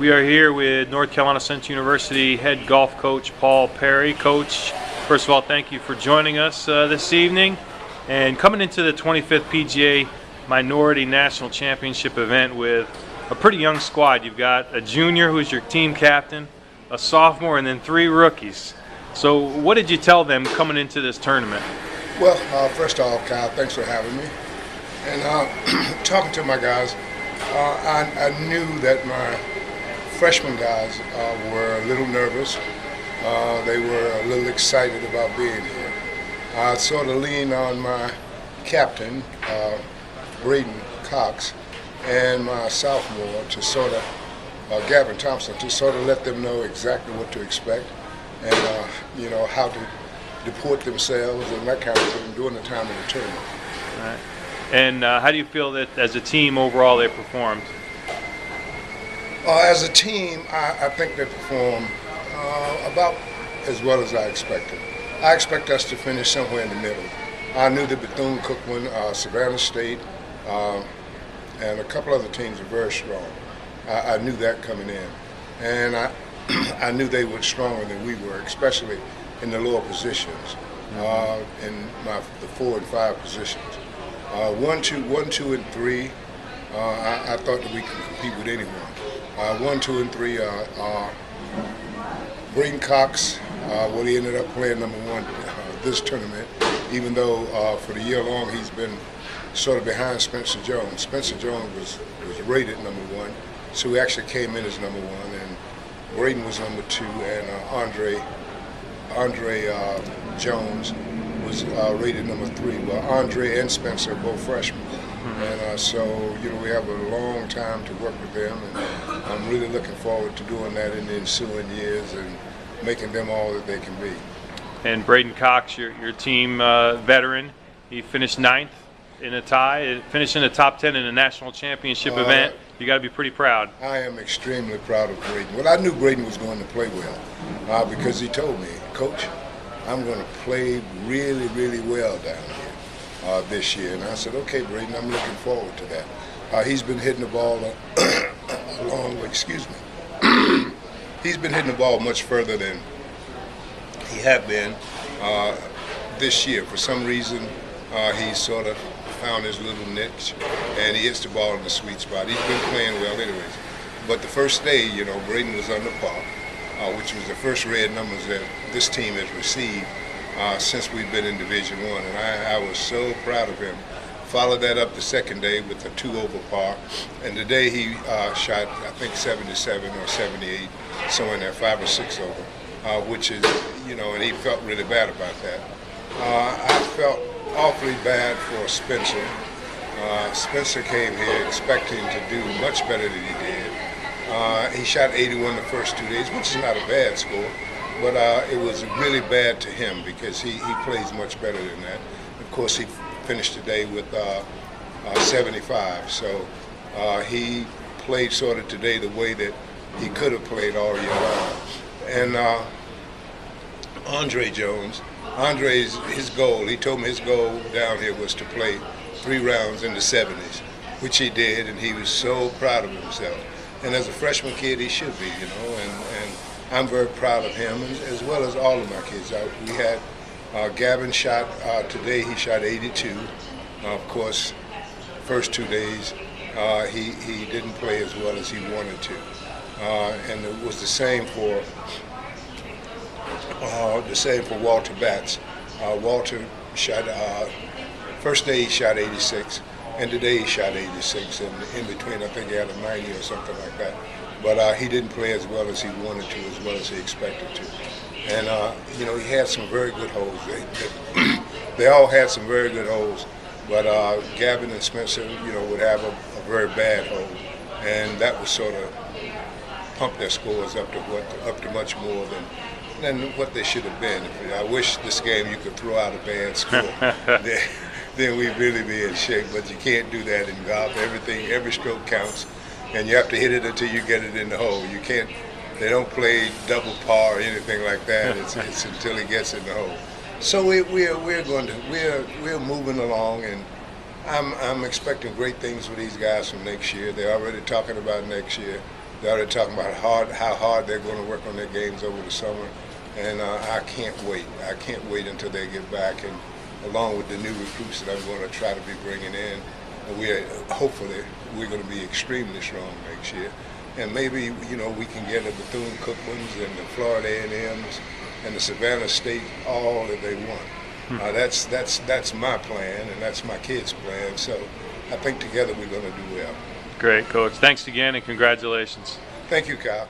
We are here with North Carolina Central University head golf coach Paul Perry. Coach, first of all, thank you for joining us this evening. And coming into the 25th PGA Minority National Championship event with a pretty young squad. You've got a junior who's your team captain, a sophomore, and then 3 rookies. So what did you tell them coming into this tournament? Well, first of all, Kyle, thanks for having me. And talking to my guys, I knew that my freshman guys were a little nervous. They were a little excited about being here. I sort of leaned on my captain, Braden Cox, and my sophomore to sort of, Gavin Thompson, to sort of let them know exactly what to expect and, how to deport themselves and that kind of thing during the time of the tournament. All right. And how do you feel that as a team overall they performed? As a team, I think they performed about as well as I expected. I expect us to finish somewhere in the middle. I knew that Bethune-Cookman, Savannah State, and a couple other teams are very strong. I knew that coming in. And I knew they were stronger than we were, especially in the lower positions, in the 4 and 5 positions. 1, 2, and 3, I thought that we could compete with anyone. 1, 2, and 3 Braden Cox, he ended up playing number 1 this tournament, even though for the year long he's been sort of behind Spencer Jones. Spencer Jones was rated number 1, so he actually came in as number 1, and Braden was number 2, and Andre Jones was rated number 3. Well, Andre and Spencer are both freshmen. And so, we have a long time to work with them, and I'm really looking forward to doing that in the ensuing years and making them all that they can be. And Braden Cox, your team veteran, he finished 9th in a tie, finished in the top 10 in a national championship event. You got to be pretty proud. I am extremely proud of Braden. Well, I knew Braden was going to play well because he told me, Coach, I'm going to play really, really well down here this year. And I said, okay, Braden, I'm looking forward to that. He's been hitting the ball a long way, excuse me. He's been hitting the ball much further than he had been this year. For some reason, he sort of found his little niche, and he hits the ball in the sweet spot. He's been playing well anyways. But the first day, Braden was under par, which was the first red numbers that this team has received since we've been in Division I, and I was so proud of him. Followed that up the second day with a 2 over par, and today he shot, I think, 77 or 78, somewhere in there, 5 or 6 over, which is, and he felt really bad about that. I felt awfully bad for Spencer. Spencer came here expecting to do much better than he did. He shot 81 the first 2 days, which is not a bad score, but it was really bad to him because he plays much better than that. Of course, he finished today with 75, so he played sort of today the way that he could have played all year long. And Andre Jones, his goal, he told me his goal down here was to play 3 rounds in the 70s, which he did, and he was so proud of himself. And as a freshman kid, he should be, and I'm very proud of him, as well as all of my kids. We had Gavin shot, today he shot 82. Of course, first 2 days, he didn't play as well as he wanted to. And it was the same for Walter Batts. Walter shot, first day he shot 86, and today he shot 86, and in between I think he had a 90 or something like that. But he didn't play as well as he wanted to, as well as he expected to. And, he had some very good holes. They all had some very good holes, but Gavin and Spencer, would have a very bad hole, and that would sort of pump their scores up to much more than what they should have been. I wish this game you could throw out a bad score. Then we'd really be in shape, but you can't do that in golf. Every stroke counts, and you have to hit it until you get it in the hole. You can't. They don't play double par or anything like that. It's until he gets in the hole. So we're moving along, and I'm expecting great things for these guys from next year. They're already talking about next year. They're already talking about how hard they're going to work on their games over the summer, and I can't wait. I can't wait until they get back, and along with the new recruits that I'm going to try to be bringing in, hopefully we're going to be extremely strong next year. And maybe, you know, we can get the Bethune-Cookmans and the Florida A&Ms and the Savannah State all that they want. That's my plan, and that's my kids' plan. So I think together we're going to do well. Great, Coach. Thanks again, and congratulations. Thank you, Kyle.